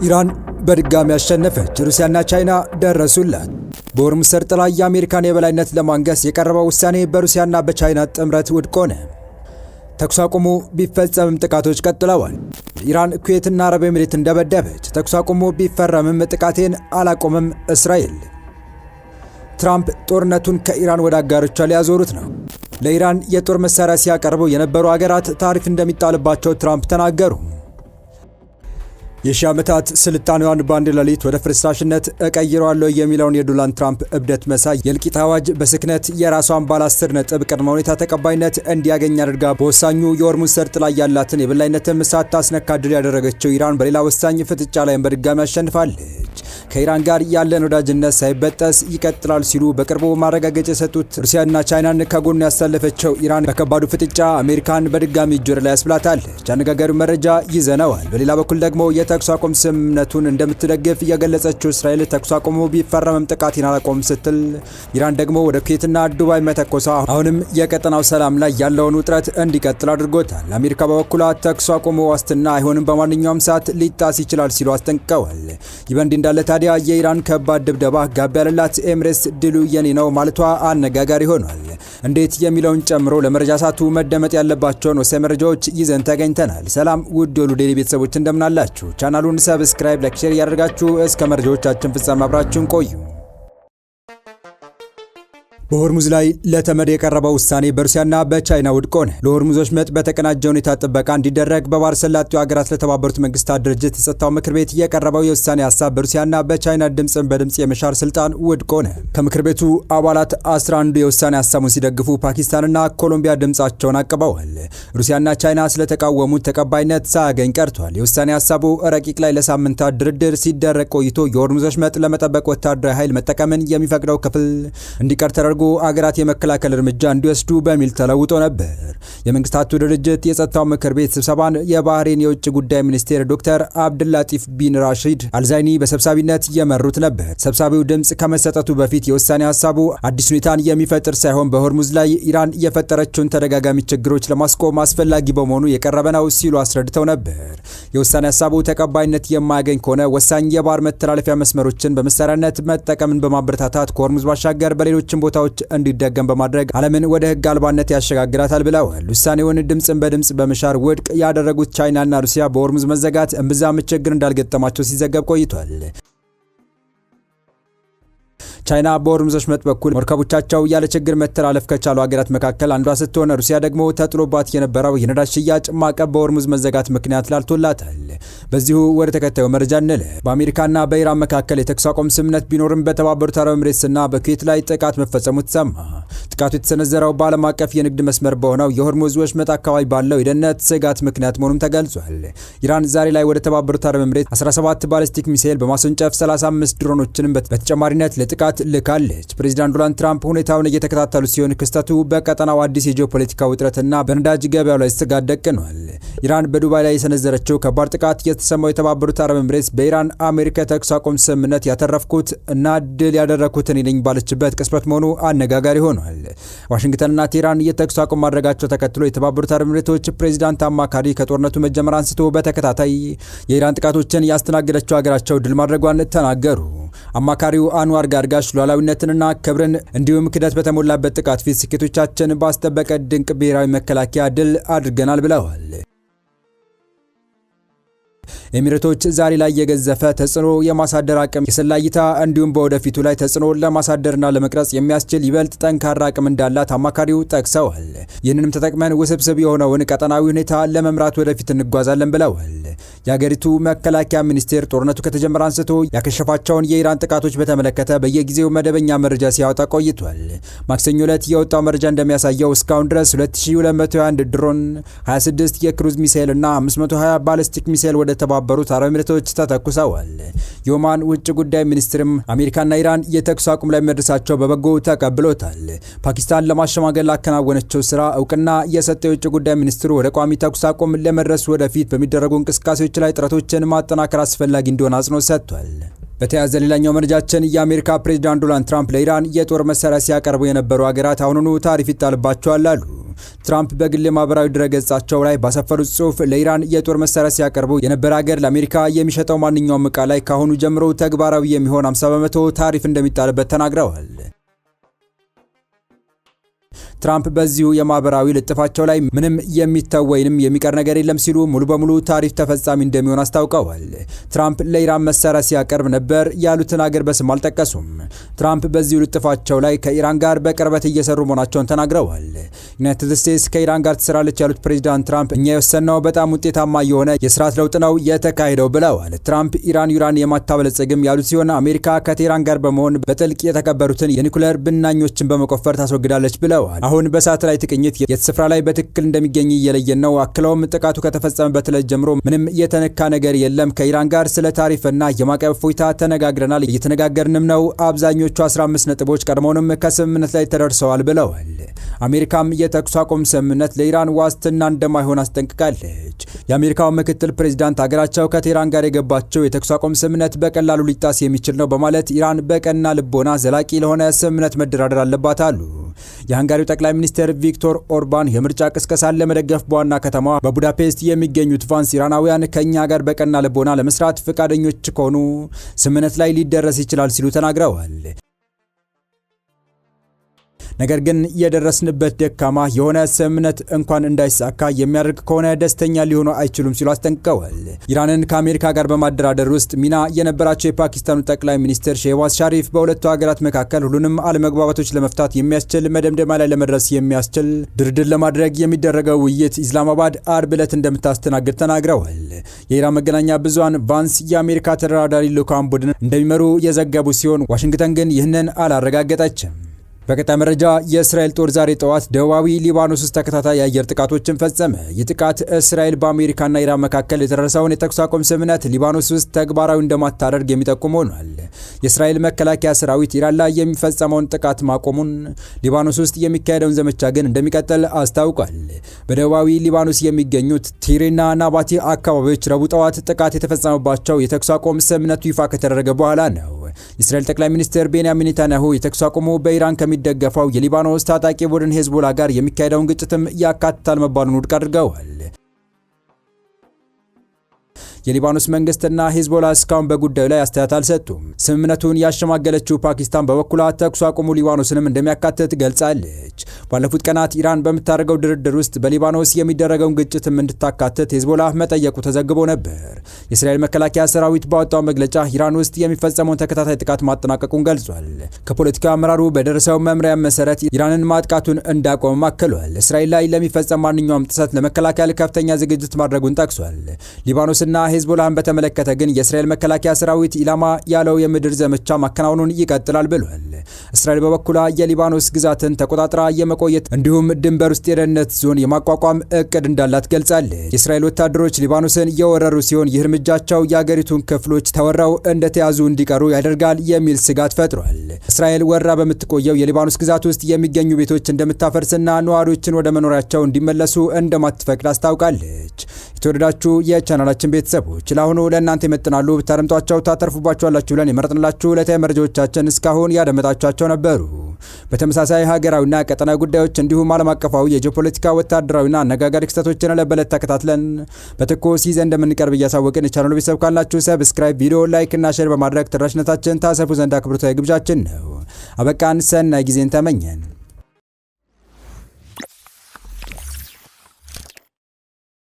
ኢራን በድጋሚ አሸነፈች። ሩሲያና ቻይና ደረሱላት። በሆርሙዝ ሰርጥ ላይ የአሜሪካን የበላይነት ለማንገስ የቀረበው ውሳኔ በሩሲያና በቻይና ጥምረት ውድቅ ሆነ። ተኩስ አቁሙ ቢፈጸምም ጥቃቶች ቀጥለዋል። ኢራን ኩዌትና አረብ ኤሚሬት እንደበደበች። ተኩስ አቁሙ ቢፈረምም ጥቃቴን አላቆምም እስራኤል። ትራምፕ ጦርነቱን ከኢራን ወደ አጋሮቿ ሊያዞሩት ነው። ለኢራን የጦር መሳሪያ ሲያቀርቡ የነበሩ ሀገራት ታሪፍ እንደሚጣልባቸው ትራምፕ ተናገሩ። የሺህ ዓመታት ስልጣኔዋን በአንድ ሌሊት ወደ ፍርስራሽነት እቀይረዋለሁ የሚለውን የዶናልድ ትራምፕ እብደት መሳይ የእልቂት አዋጅ በስክነት የራሷን ባለ 10 ነጥብ ቅድመ ሁኔታ ተቀባይነት እንዲያገኝ አድርጋ በወሳኙ የሆርሙዝ ሰርጥ ላይ ያላትን የበላይነትን ሳታስነካ ድል ያደረገችው ኢራን በሌላ ወሳኝ ፍጥጫ ላይም በድጋሚ አሸንፋለች። ከኢራን ጋር ያለን ወዳጅነት ሳይበጠስ ይቀጥላል ሲሉ በቅርቡ ማረጋገጫ የሰጡት ሩሲያና ቻይናን ከጎኑ ያሳለፈችው ኢራን በከባዱ ፍጥጫ አሜሪካን በድጋሚ እጅ ወደ ላይ ያስብላታለች። አነጋጋሪው መረጃ ይዘነዋል። በሌላ በኩል ደግሞ የተኩስ አቁም ስምምነቱን እንደምትደግፍ የገለጸችው እስራኤል ተኩስ አቁሙ ቢፈረምም ጥቃቴን አላቆምም ስትል፣ ኢራን ደግሞ ወደ ኩዌትና ዱባይ መተኮሷ አሁንም የቀጠናው ሰላም ላይ ያለውን ውጥረት እንዲቀጥል አድርጎታል። አሜሪካ በበኩሏ ተኩስ አቁሙ ዋስትና አይሆንም፣ በማንኛውም ሰዓት ሊጣስ ይችላል ሲሉ አስጠንቅቀዋል። ይህ በእንዲህ እንዳለ ታዲያ የኢራን ከባድ ድብደባ ጋብ ያለላት ኤሚሬትስ ድሉ የኔ ነው ማለቷ አነጋጋሪ ሆኗል። እንዴት የሚለውን ጨምሮ ለመረጃ ሰዓቱ መደመጥ ያለባቸውን ወሳኝ መረጃዎች ይዘን ተገኝተናል። ሰላም ውድ የሉ ዴይሊ ቤተሰቦች እንደምናላችሁ። ቻናሉን ሰብስክራይብ፣ ላይክ፣ ሼር ያደርጋችሁ እስከ መረጃዎቻችን ፍጻሜ አብራችሁን ቆዩ። በሆርሙዝ ላይ ለተመድ የቀረበው ውሳኔ በሩሲያና በቻይና ውድቅ ሆነ። ለሆርሙዞች መጥ በተቀናጀ ሁኔታ ጥበቃ እንዲደረግ በባህረ ሰላጤው ሀገራት ለተባበሩት መንግስታት ድርጅት የጸጥታው ምክር ቤት የቀረበው የውሳኔ ሀሳብ በሩሲያና በቻይና ድምፅን በድምፅ የመሻር ስልጣን ውድቅ ሆነ። ከምክር ቤቱ አባላት 11 የውሳኔ ሀሳቡን ሲደግፉ ፓኪስታንና ኮሎምቢያ ድምፃቸውን አቅበዋል። ሩሲያና ቻይና ስለተቃወሙት ተቀባይነት ሳያገኝ ቀርቷል። የውሳኔ ሀሳቡ ረቂቅ ላይ ለሳምንታት ድርድር ሲደረግ ቆይቶ የሆርሙዞች መጥ ለመጠበቅ ወታደራዊ ኃይል መጠቀምን የሚፈቅደው ክፍል እንዲቀር ተደርጎ አገራት የመከላከል እርምጃ እንዲወስዱ በሚል ተለውጦ ነበር። የመንግስታቱ ድርጅት የጸጥታው ምክር ቤት ስብሰባን የባህሬን የውጭ ጉዳይ ሚኒስቴር ዶክተር አብድላጢፍ ቢን ራሺድ አልዛይኒ በሰብሳቢነት የመሩት ነበር። ሰብሳቢው ድምፅ ከመሰጠቱ በፊት የውሳኔ ሀሳቡ አዲስ ሁኔታን የሚፈጥር ሳይሆን በሆርሙዝ ላይ ኢራን የፈጠረችውን ተደጋጋሚ ችግሮች ለማስቆም አስፈላጊ በመሆኑ የቀረበ ነው ሲሉ አስረድተው ነበር። የውሳኔ ሀሳቡ ተቀባይነት የማያገኝ ከሆነ ወሳኝ የባህር መተላለፊያ መስመሮችን በመሳሪያነት መጠቀምን በማበረታታት ከሆርሙዝ ባሻገር በሌሎችም ቦታዎች እንዲደገም በማድረግ ዓለምን ወደ ህግ አልባነት ያሸጋግራታል ብለዋል። ውሳኔውን ድምፅን በድምፅ በመሻር ውድቅ ያደረጉት ቻይናና ሩሲያ በሆርሙዝ መዘጋት እምብዛም ችግር እንዳልገጠማቸው ሲዘገብ ቆይቷል። ቻይና በሆርሙዞች መጥ በኩል መርከቦቻቸው ያለ ችግር መተላለፍ ከቻሉ ሀገራት መካከል አንዷ ስትሆን ሩሲያ ደግሞ ተጥሎባት የነበረው የነዳጅ ሽያጭ ማዕቀብ በሆርሙዝ መዘጋት ምክንያት ላልቶላታል። በዚሁ ወደ ተከታዩ መረጃ እንለ። በአሜሪካና በኢራን መካከል የተኩስ አቁም ስምምነት ቢኖርም በተባበሩት አረብ ኤሚሬትስና በኩዌት ላይ ጥቃት መፈጸሙ ተሰማ። ጥቃቱ የተሰነዘረው በዓለም አቀፍ የንግድ መስመር በሆነው የሆርሙዝ ወሽመጥ አካባቢ ባለው የደህንነት ስጋት ምክንያት መሆኑም ተገልጿል። ኢራን ዛሬ ላይ ወደ ተባበሩት አረብ ኤሚሬት 17 ባሊስቲክ ሚሳኤል በማስወንጨፍ 35 ድሮኖችንም በተጨማሪነት ለጥቃት ልካለች። ፕሬዚዳንት ዶናልድ ትራምፕ ሁኔታውን እየተከታተሉ ሲሆን ክስተቱ በቀጠናው አዲስ የጂኦፖለቲካ ውጥረትና በነዳጅ ገበያው ላይ ስጋት ደቅኗል። ኢራን በዱባይ ላይ የሰነዘረችው ከባድ ጥቃት የተሰማው የተባበሩት አረብ ኤሚሬትስ በኢራን አሜሪካ የተኩስ አቁም ስምምነት ያተረፍኩት እና ድል ያደረኩት እኔ ነኝ ባለችበት ቅጽበት መሆኑ አነጋጋሪ ሆኗል። ዋሽንግተንና ቴህራን የተኩስ አቁም ማድረጋቸው ተከትሎ የተባበሩት አረብ ኤሚሬቶች ፕሬዚዳንት አማካሪ ከጦርነቱ መጀመር አንስቶ በተከታታይ የኢራን ጥቃቶችን ያስተናገደችው ሀገራቸው ድል ማድረጓን ተናገሩ። አማካሪው አንዋር ጋርጋሽ ሉዓላዊነትንና ክብርን እንዲሁም ክደት በተሞላበት ጥቃት ፊት ስኬቶቻችን ባስጠበቀ ድንቅ ብሔራዊ መከላከያ ድል አድርገናል ብለዋል። ኤሚሬቶች ዛሬ ላይ የገዘፈ ተጽዕኖ የማሳደር አቅም፣ የሰላ እይታ እንዲሁም በወደፊቱ ላይ ተጽዕኖ ለማሳደርና ለመቅረጽ የሚያስችል ይበልጥ ጠንካራ አቅም እንዳላት አማካሪው ጠቅሰዋል። ይህንንም ተጠቅመን ውስብስብ የሆነውን ቀጠናዊ ሁኔታ ለመምራት ወደፊት እንጓዛለን ብለዋል። የሀገሪቱ መከላከያ ሚኒስቴር ጦርነቱ ከተጀመረ አንስቶ ያከሸፋቸውን የኢራን ጥቃቶች በተመለከተ በየጊዜው መደበኛ መረጃ ሲያወጣ ቆይቷል። ማክሰኞ ዕለት የወጣው መረጃ እንደሚያሳየው እስካሁን ድረስ 2221 ድሮን፣ 26 የክሩዝ ሚሳኤል እና 520 ባሊስቲክ ሚሳኤል ወደ ተባበሩት አረብ ኤሚሬቶች ተተኩሰዋል። የኦማን ውጭ ጉዳይ ሚኒስትርም አሜሪካና ኢራን የተኩስ አቁም ላይ መድረሳቸው በበጎ ተቀብሎታል። ፓኪስታን ለማሸማገል ላከናወነችው ስራ እውቅና የሰጠው የውጭ ጉዳይ ሚኒስትሩ ወደ ቋሚ ተኩስ አቁም ለመድረስ ወደፊት በሚደረጉ እንቅስቃሴዎች ላይ ጥረቶችን ማጠናከር አስፈላጊ እንደሆነ አጽንኦት ሰጥቷል። በተያያዘ ሌላኛው መረጃችን የአሜሪካ ፕሬዝዳንት ዶናልድ ትራምፕ ለኢራን የጦር መሳሪያ ሲያቀርቡ የነበሩ ሀገራት አሁኑኑ ታሪፍ ይጣልባቸዋል አሉ። ትራምፕ በግል ማህበራዊ ድረገጻቸው ላይ ባሰፈሩት ጽሑፍ ለኢራን የጦር መሳሪያ ሲያቀርቡ የነበረ ሀገር ለአሜሪካ የሚሸጠው ማንኛውም ዕቃ ላይ ካሁኑ ጀምሮ ተግባራዊ የሚሆን 50 በመቶ ታሪፍ እንደሚጣልበት ተናግረዋል። ትራምፕ በዚሁ የማህበራዊ ልጥፋቸው ላይ ምንም የሚተው ወይንም የሚቀር ነገር የለም ሲሉ ሙሉ በሙሉ ታሪፍ ተፈጻሚ እንደሚሆን አስታውቀዋል። ትራምፕ ለኢራን መሳሪያ ሲያቀርብ ነበር ያሉትን ሀገር በስም አልጠቀሱም። ትራምፕ በዚሁ ልጥፋቸው ላይ ከኢራን ጋር በቅርበት እየሰሩ መሆናቸውን ተናግረዋል። ዩናይትድ ስቴትስ ከኢራን ጋር ትሰራለች ያሉት ፕሬዚዳንት ትራምፕ እኛ የወሰንነው በጣም ውጤታማ የሆነ የስርዓት ለውጥ ነው የተካሄደው ብለዋል። ትራምፕ ኢራን ዩራኒየም አታበለጽግም ያሉት ሲሆን አሜሪካ ከቴህራን ጋር በመሆን በጥልቅ የተቀበሩትን የኒኩሌር ብናኞችን በመቆፈር ታስወግዳለች ብለዋል። አሁን በሳተላይት ቅኝት የት ስፍራ ላይ በትክክል እንደሚገኝ እየለየን ነው። አክለውም ጥቃቱ ከተፈጸመበት ዕለት ጀምሮ ምንም የተነካ ነገር የለም። ከኢራን ጋር ስለ ታሪፍና የማዕቀብ እፎይታ ተነጋግረናል፣ እየተነጋገርንም ነው። አብዛኞቹ 15 ነጥቦች ቀድሞውንም ከስምምነት ላይ ተደርሰዋል ብለዋል። አሜሪካም የተኩስ አቁም ስምምነት ለኢራን ዋስትና እንደማይሆን አስጠንቅቃለች። የአሜሪካው ምክትል ፕሬዚዳንት ሀገራቸው ከቴህራን ጋር የገባቸው የተኩስ አቁም ስምምነት በቀላሉ ሊጣስ የሚችል ነው በማለት ኢራን በቀና ልቦና ዘላቂ ለሆነ ስምምነት መደራደር አለባት አሉ። የሃንጋሪው ጠቅላይ ሚኒስትር ቪክቶር ኦርባን የምርጫ ቅስቀሳን ለመደገፍ በዋና ከተማዋ በቡዳፔስት የሚገኙት ቫንስ ኢራናውያን ከኛ ጋር በቀና ልቦና ለመስራት ፈቃደኞች ከሆኑ ስምምነት ላይ ሊደረስ ይችላል ሲሉ ተናግረዋል። ነገር ግን የደረስንበት ደካማ የሆነ ስምምነት እንኳን እንዳይሳካ የሚያደርግ ከሆነ ደስተኛ ሊሆኑ አይችሉም ሲሉ አስጠንቅቀዋል። ኢራንን ከአሜሪካ ጋር በማደራደር ውስጥ ሚና የነበራቸው የፓኪስታኑ ጠቅላይ ሚኒስትር ሼህባዝ ሻሪፍ በሁለቱ ሀገራት መካከል ሁሉንም አለመግባባቶች ለመፍታት የሚያስችል መደምደሚያ ላይ ለመድረስ የሚያስችል ድርድር ለማድረግ የሚደረገው ውይይት ኢስላማባድ አርብ ዕለት እንደምታስተናግድ ተናግረዋል። የኢራን መገናኛ ብዙሃን ቫንስ የአሜሪካ ተደራዳሪ ልዑካን ቡድን እንደሚመሩ የዘገቡ ሲሆን ዋሽንግተን ግን ይህንን አላረጋገጠችም። በቀጣይ መረጃ የእስራኤል ጦር ዛሬ ጠዋት ደቡባዊ ሊባኖስ ውስጥ ተከታታይ የአየር ጥቃቶችን ፈጸመ። ይህ ጥቃት እስራኤል በአሜሪካና ኢራን መካከል የተደረሰውን የተኩስ አቁም ስምምነት ሊባኖስ ውስጥ ተግባራዊ እንደማታደርግ የሚጠቁም ሆኗል። የእስራኤል መከላከያ ሰራዊት ኢራን ላይ የሚፈጸመውን ጥቃት ማቆሙን፣ ሊባኖስ ውስጥ የሚካሄደውን ዘመቻ ግን እንደሚቀጥል አስታውቋል። በደቡባዊ ሊባኖስ የሚገኙት ቲሬና ናባቲ አካባቢዎች ረቡዕ ጠዋት ጥቃት የተፈጸመባቸው የተኩስ አቁም ስምምነቱ ይፋ ከተደረገ በኋላ ነው። የእስራኤል ጠቅላይ ሚኒስትር ቤንያሚን ኔታንያሁ የተኩስ አቁሙ በኢራን የሚደገፈው የሊባኖስ ታጣቂ ቡድን ሄዝቦላ ጋር የሚካሄደውን ግጭትም ያካትታል መባሉን ውድቅ አድርገዋል። የሊባኖስ መንግስትና ሄዝቦላ እስካሁን በጉዳዩ ላይ አስተያየት አልሰጡም። ስምምነቱን ያሸማገለችው ፓኪስታን በበኩሏ ተኩስ አቁሙ ሊባኖስንም እንደሚያካትት ገልጻለች። ባለፉት ቀናት ኢራን በምታደርገው ድርድር ውስጥ በሊባኖስ የሚደረገውን ግጭትም እንድታካትት ሄዝቦላ መጠየቁ ተዘግቦ ነበር። የእስራኤል መከላከያ ሰራዊት ባወጣው መግለጫ ኢራን ውስጥ የሚፈጸመውን ተከታታይ ጥቃት ማጠናቀቁን ገልጿል። ከፖለቲካ አመራሩ በደረሰው መምሪያ መሰረት ኢራንን ማጥቃቱን እንዳቆመም አክሏል። እስራኤል ላይ ለሚፈጸም ማንኛውም ጥሰት ለመከላከል ከፍተኛ ዝግጅት ማድረጉን ጠቅሷል። ሊባኖስና ሄዝቦላን በተመለከተ ግን የእስራኤል መከላከያ ሰራዊት ኢላማ ያለው የምድር ዘመቻ ማከናወኑን ይቀጥላል ብሏል። እስራኤል በበኩሏ የሊባኖስ ግዛትን ተቆጣጥራ የመቆየት እንዲሁም ድንበር ውስጥ የደህንነት ዞን የማቋቋም እቅድ እንዳላት ገልጻለች። የእስራኤል ወታደሮች ሊባኖስን የወረሩ ሲሆን ይህ እርምጃቸው የአገሪቱን ክፍሎች ተወረው እንደተያዙ እንዲቀሩ ያደርጋል የሚል ስጋት ፈጥሯል። እስራኤል ወራ በምትቆየው የሊባኖስ ግዛት ውስጥ የሚገኙ ቤቶች እንደምታፈርስና ነዋሪዎችን ወደ መኖሪያቸው እንዲመለሱ እንደማትፈቅድ አስታውቃለች። የተወደዳችሁ የቻናላችን ቤተሰቦች ለአሁኑ ለእናንተ ይመጥናሉ ብታደምጧቸው ታተርፉባችኋላችሁ ብለን የመረጥንላችሁ ዕለታዊ መረጃዎቻችን እስካሁን ያደመጣችኋቸው ነበሩ። በተመሳሳይ ሀገራዊና ቀጠናዊ ጉዳዮች እንዲሁም ዓለም አቀፋዊ የጂኦፖለቲካ ወታደራዊና አነጋጋሪ ክስተቶችን ለበለት ተከታትለን በትኩስ ይዘን እንደምንቀርብ እያሳወቅን የቻናሉ ቤተሰብ ካላችሁ ሰብስክራይብ፣ ቪዲዮ ላይክ እና ሼር በማድረግ ተደራሽነታችን ታሰፉ ዘንድ አክብሮታዊ ግብዣችን ነው። አበቃን። ሰናይ ጊዜን ተመኘን።